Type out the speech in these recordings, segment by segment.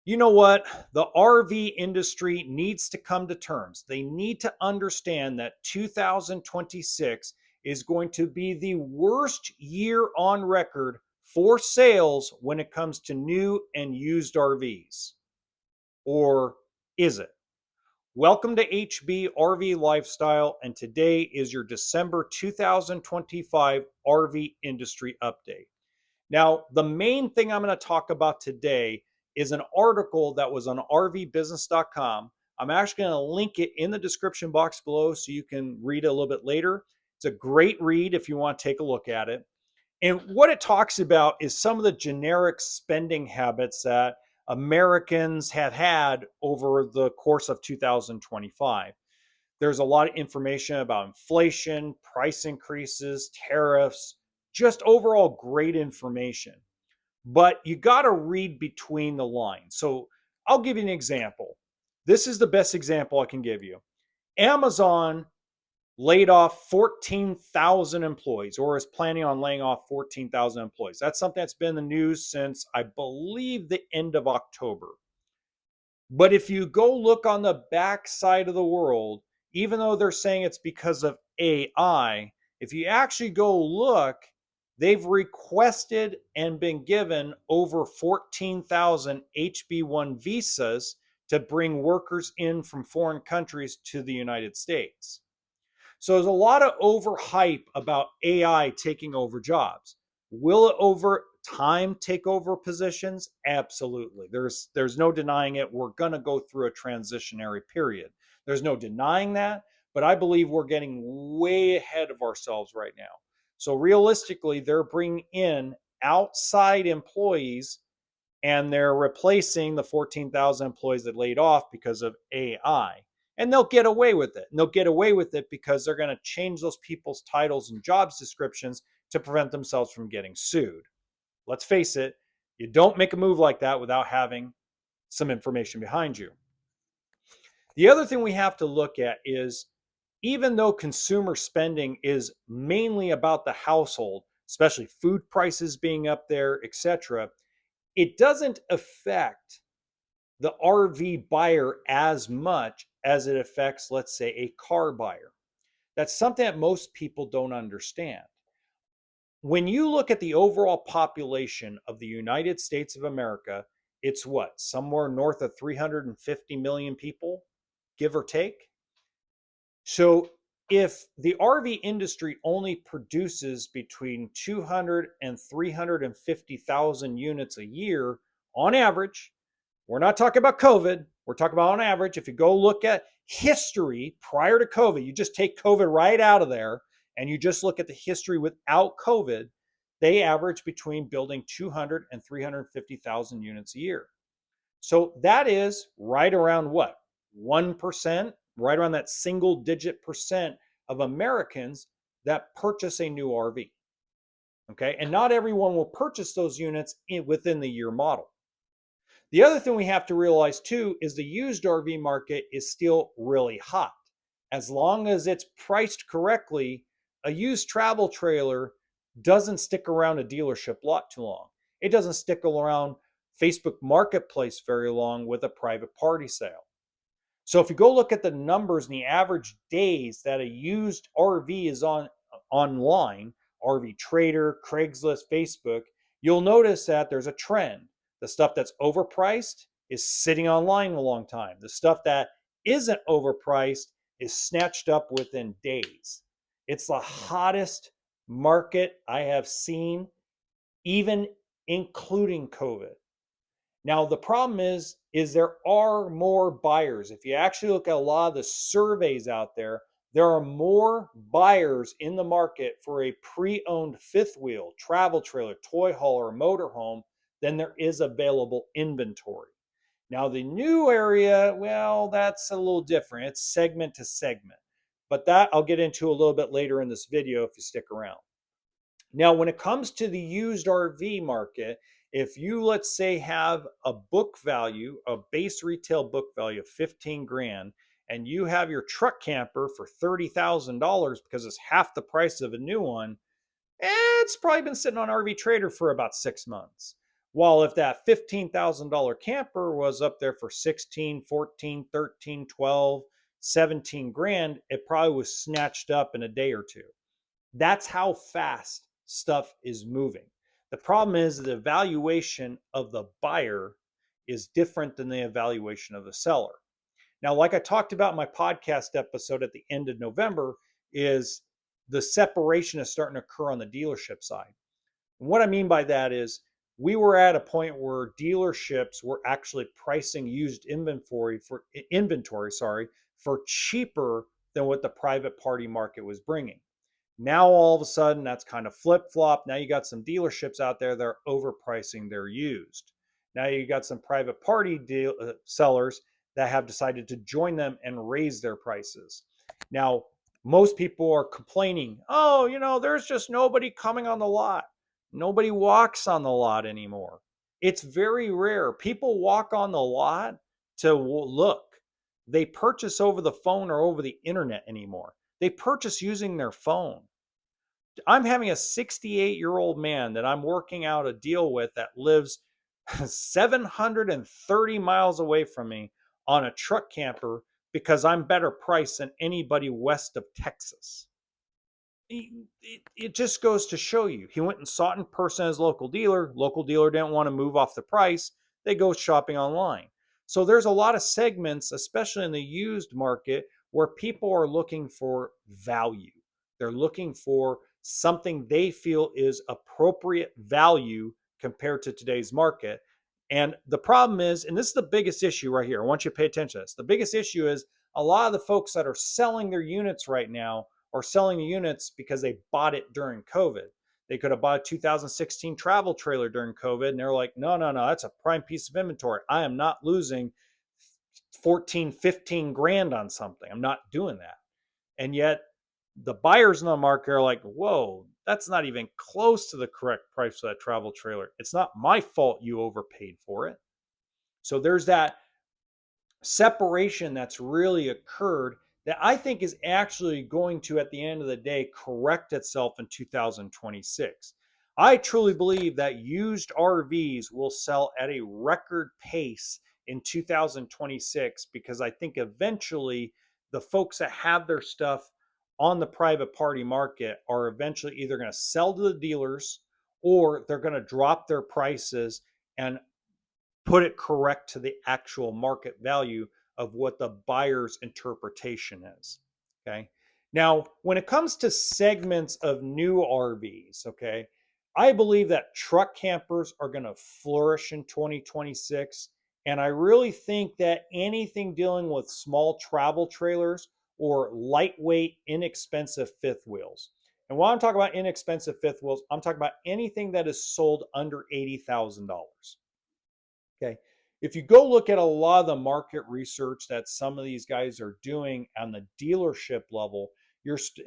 You know what? The RV industry needs to come to terms. They need to understand that 2026 is going to be the worst year on record for sales when it comes to new and used RVs. Or is it? Welcome to HB RV Lifestyle, and today is your December 2025 RV industry update. Now, the main thing I'm going to talk about today is an article that was on rvbusiness.com. I'm actually going to link it in the description box below so you can read it a little bit later. It's a great read if you want to take a look at it. And what it talks about is some of the generic spending habits that Americans have had over the course of 2025. There's a lot of information about inflation, price increases, tariffs, just overall great information. But you got to read between the lines. So I'll give you an example. This is the best example I can give you. Amazon laid off 14,000 employees, or is planning on laying off 14,000 employees. That's something that's been in the news since, I believe, the end of October. But if you go look on the back side of the world, even though they're saying it's because of AI, if you actually go look, they've requested and been given over 14,000 HB1 visas to bring workers in from foreign countries to the United States. So there's a lot of overhype about AI taking over jobs. Will it over time take over positions? Absolutely. There's no denying it. We're going to go through a transitionary period. There's no denying that, but I believe we're getting way ahead of ourselves right now. So realistically, they're bringing in outside employees and they're replacing the 14,000 employees that laid off because of AI. And they'll get away with it. And they'll get away with it because they're going to change those people's titles and jobs descriptions to prevent themselves from getting sued. Let's face it, you don't make a move like that without having some information behind you. The other thing we have to look at is, even though consumer spending is mainly about the household, especially food prices being up there, etc., it doesn't affect the RV buyer as much as it affects, let's say, a car buyer. That's something that most people don't understand. When you look at the overall population of the United States of America, it's what, somewhere north of 350 million people, give or take? So if the RV industry only produces between 200 and 350,000 units a year on average, we're not talking about COVID. We're talking about on average. If you go look at history prior to COVID, you just take COVID right out of there and you just look at the history without COVID, they average between building 200 and 350,000 units a year. So that is right around what? 1%, right around that single digit percent of Americans that purchase a new RV. Okay. And not everyone will purchase those units within the year model. The other thing we have to realize too is the used RV market is still really hot. As long as it's priced correctly, a used travel trailer doesn't stick around a dealership lot too long. It doesn't stick around Facebook Marketplace very long with a private party sale. So if you go look at the numbers and the average days that a used RV is online, RV Trader, Craigslist, Facebook, you'll notice that there's a trend. The stuff that's overpriced is sitting online a long time. The stuff that isn't overpriced is snatched up within days. It's the hottest market I have seen, even including COVID. Now, the problem is there are more buyers. If you actually look at a lot of the surveys out there are more buyers in the market for a pre-owned fifth wheel, travel trailer, toy hauler, motorhome than there is available inventory. Now, the new area, well, that's a little different. It's segment to segment. But that I'll get into a little bit later in this video if you stick around. Now, when it comes to the used RV market, if you, let's say, have a book value, a base retail book value of 15 grand, and you have your truck camper for $30,000 because it's half the price of a new one, it's probably been sitting on RV Trader for about 6 months. While if that $15,000 camper was up there for 16, 14, 13, 12, 17 grand, it probably was snatched up in a day or two. That's how fast stuff is moving. The problem is the evaluation of the buyer is different than the evaluation of the seller. Now, like I talked about in my podcast episode at the end of November, is the separation is starting to occur on the dealership side. And what I mean by that is we were at a point where dealerships were actually pricing used inventory, for cheaper than what the private party market was bringing. Now all of a sudden that's kind of flip-flop. Now you got some dealerships out there that are overpricing their used. Now you got some private party sellers that have decided to join them and raise their prices. Now, most people are complaining, oh, there's just nobody coming on the lot. Nobody walks on the lot anymore. It's very rare. People walk on the lot to look. They purchase over the phone or over the internet anymore. They purchase using their phone. I'm having a 68-year-old man that I'm working out a deal with that lives 730 miles away from me on a truck camper because I'm better priced than anybody west of Texas. It just goes to show you. He went and saw it in person as local dealer. Local dealer didn't want to move off the price. They go shopping online. So there's a lot of segments, especially in the used market, where people are looking for value. They're looking for something they feel is appropriate value compared to today's market. And the problem is, and this is the biggest issue right here, I want you to pay attention to this. The biggest issue is a lot of the folks that are selling their units right now are selling the units because they bought it during COVID. They could have bought a 2016 travel trailer during COVID, and they're like, no, that's a prime piece of inventory. I am not losing 14, 15 grand on something. I'm not doing that. And yet the buyers in the market are like, whoa, that's not even close to the correct price for that travel trailer. It's not my fault you overpaid for it. So there's that separation that's really occurred that I think is actually going to, at the end of the day, correct itself in 2026. I truly believe that used RVs will sell at a record pace in 2026 because I think eventually the folks that have their stuff on the private party market are eventually either going to sell to the dealers or they're going to drop their prices and put it correct to the actual market value of what the buyer's interpretation is. Okay. Now, when it comes to segments of new RVs, okay, I believe that truck campers are going to flourish in 2026. And I really think that anything dealing with small travel trailers or lightweight, inexpensive fifth wheels. And while I'm talking about inexpensive fifth wheels, I'm talking about anything that is sold under $80,000. Okay. If you go look at a lot of the market research that some of these guys are doing on the dealership level,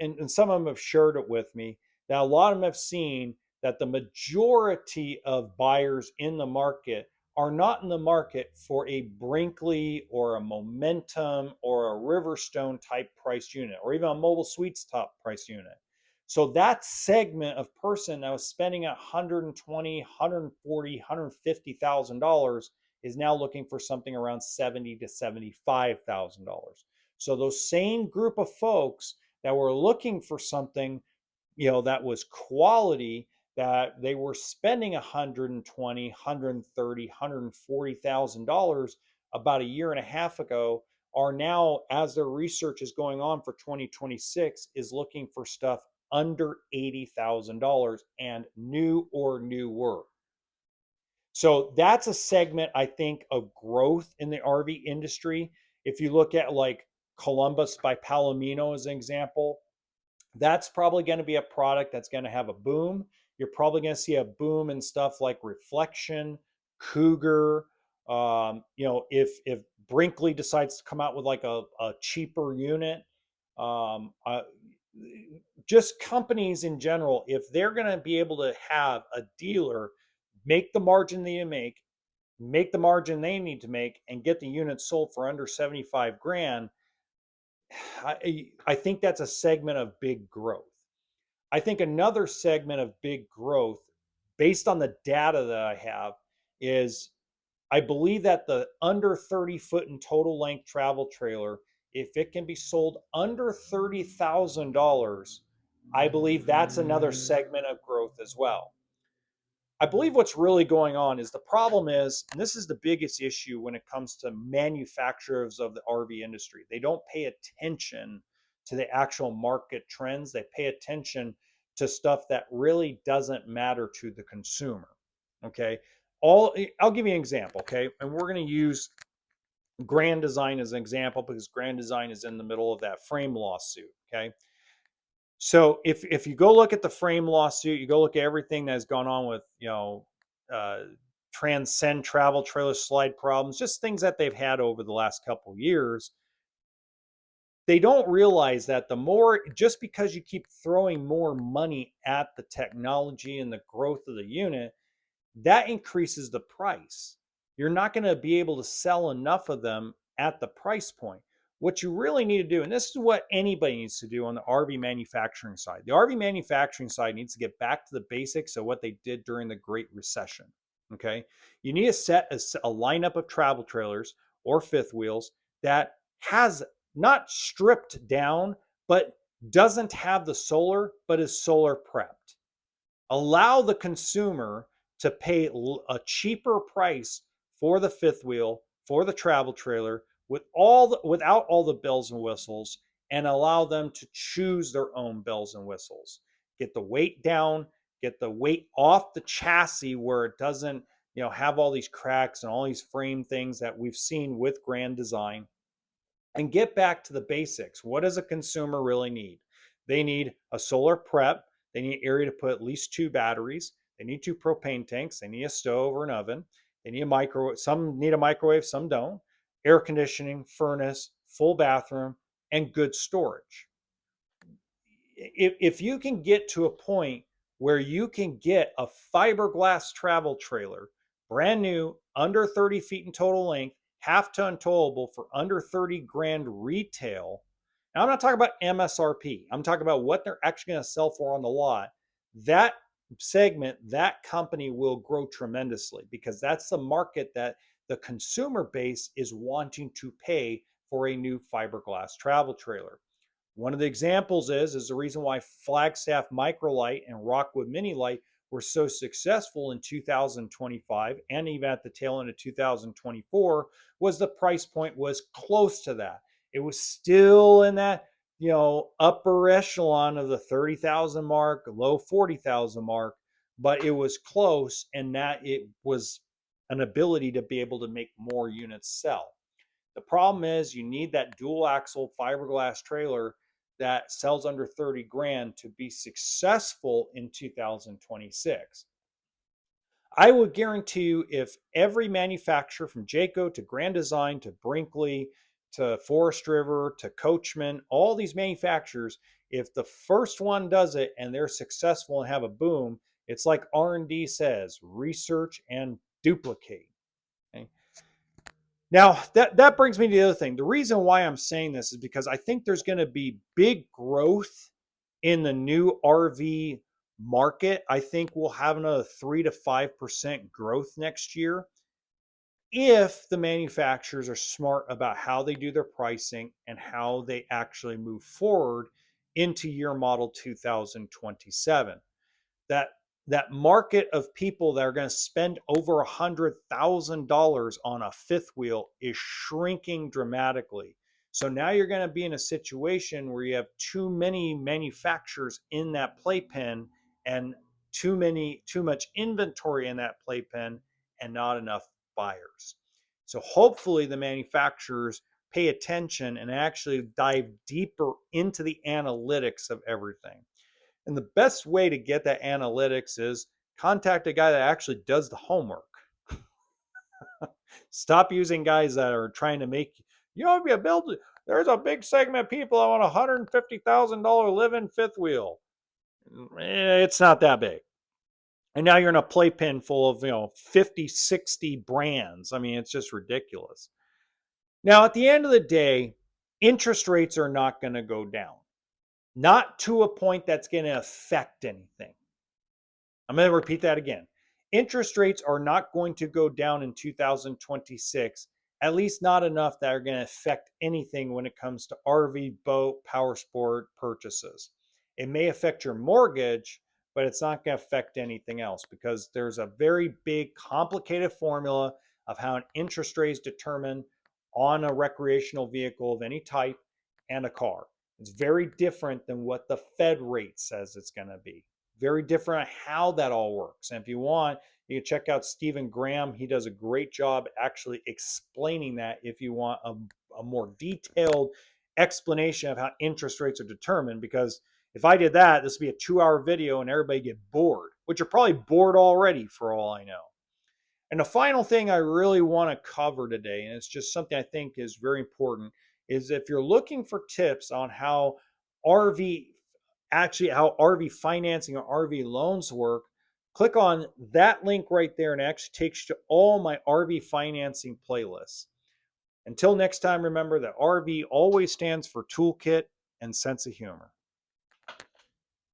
and some of them have shared it with me, that a lot of them have seen that the majority of buyers in the market are not in the market for a Brinkley or a Momentum or a Riverstone type price unit, or even a Mobile Suites top price unit. So that segment of person that was spending $120,000, $140,000, $150,000 is now looking for something around $70,000 to $75,000. So those same group of folks that were looking for something, that was quality, that they were spending $120,000, $130,000, $140,000 about a year and a half ago, are now, as their research is going on for 2026, is looking for stuff under $80,000 and new or newer. So that's a segment, I think, of growth in the RV industry. If you look at like Columbus by Palomino as an example, that's probably going to be a product that's going to have a boom. You're probably going to see a boom in stuff like Reflection, Cougar. If Brinkley decides to come out with like a cheaper unit, just companies in general, if they're going to be able to have a dealer make the margin they make the margin they need to make, and get the unit sold for under 75 grand, I think that's a segment of big growth. I think another segment of big growth, based on the data that I have, is I believe that the under 30 foot in total length travel trailer, if it can be sold under $30,000, I believe that's another segment of growth as well. I believe what's really going on is the problem is, and this is the biggest issue when it comes to manufacturers of the RV industry, they don't pay attention to the actual market trends. They pay attention to stuff that really doesn't matter to the consumer. Okay. I'll give you an example. Okay. And we're going to use Grand Design as an example because Grand Design is in the middle of that frame lawsuit. Okay. So if you go look at the frame lawsuit, you go look at everything that's gone on with, uh, Transcend travel trailer slide problems, just things that they've had over the last couple of years. They don't realize that the more, just because you keep throwing more money at the technology and the growth of the unit, that increases the price. You're not going to be able to sell enough of them at the price point. What you really need to do, and this is what anybody needs to do on the RV manufacturing side, the RV manufacturing side needs to get back to the basics of what they did during the Great Recession. Okay. You need to set a lineup of travel trailers or fifth wheels that has not stripped down, but doesn't have the solar, but is solar prepped. Allow the consumer to pay a cheaper price for the fifth wheel, for the travel trailer, without all the bells and whistles, and allow them to choose their own bells and whistles. Get the weight down, get the weight off the chassis where it doesn't, have all these cracks and all these frame things that we've seen with Grand Design, and get back to the basics. What does a consumer really need? They need a solar prep. They need an area to put at least 2 batteries. They need 2 propane tanks. They need a stove or an oven. They need a microwave. Some need a microwave, some don't. Air conditioning, furnace, full bathroom, and good storage. If you can get to a point where you can get a fiberglass travel trailer, brand new, under 30 feet in total length, half ton towable for under 30 grand retail. Now, I'm not talking about MSRP. I'm talking about what they're actually going to sell for on the lot. That segment, that company will grow tremendously because that's the market that the consumer base is wanting to pay for a new fiberglass travel trailer. One of the examples is the reason why Flagstaff Microlight and Rockwood Mini Light were so successful in 2025 and even at the tail end of 2024 was the price point was close to that. It was still in that, upper echelon of the 30,000 mark, low 40,000 mark, but it was close, and that it was an ability to be able to make more units sell. The problem is you need that dual axle fiberglass trailer that sells under 30 grand to be successful in 2026. I would guarantee you if every manufacturer from Jayco to Grand Design to Brinkley to Forest River to Coachman, all these manufacturers, if the first one does it and they're successful and have a boom, it's like R&D says, research and duplicate. Okay? Now, that brings me to the other thing. The reason why I'm saying this is because I think there's going to be big growth in the new RV market. I think we'll have another 3 to 5% growth next year if the manufacturers are smart about how they do their pricing and how they actually move forward into year model 2027. That market of people that are going to spend over $100,000 on a fifth wheel is shrinking dramatically. So now you're going to be in a situation where you have too many manufacturers in that playpen and too much inventory in that playpen and not enough buyers. So hopefully the manufacturers pay attention and actually dive deeper into the analytics of everything. And the best way to get that analytics is contact a guy that actually does the homework. Stop using guys that are trying to make, if you build, there's a big segment of people that want a $150,000 live-in fifth wheel. It's not that big. And now you're in a playpen full of, 50, 60 brands. I mean, it's just ridiculous. Now, at the end of the day, interest rates are not going to go down. Not to a point that's going to affect anything. I'm going to repeat that again. interest rates are not going to go down in 2026, at least not enough that are going to affect anything when it comes to RV, boat, power sport purchases. It may affect your mortgage, but it's not going to affect anything else because there's a very big, complicated formula of how an interest rate is determined on a recreational vehicle of any type and a car. It's very different than what the Fed rate says it's going to be. Very different how that all works. And if you want, you can check out Stephen Graham. He does a great job actually explaining that if you want a more detailed explanation of how interest rates are determined. Because if I did that, this would be a 2-hour video and everybody get bored, which are probably bored already for all I know. And the final thing I really want to cover today, and it's just something I think is very important, is if you're looking for tips on how RV how RV financing or RV loans work, click on that link right there and it actually takes you to all my RV financing playlists. Until next time, remember that RV always stands for toolkit and sense of humor.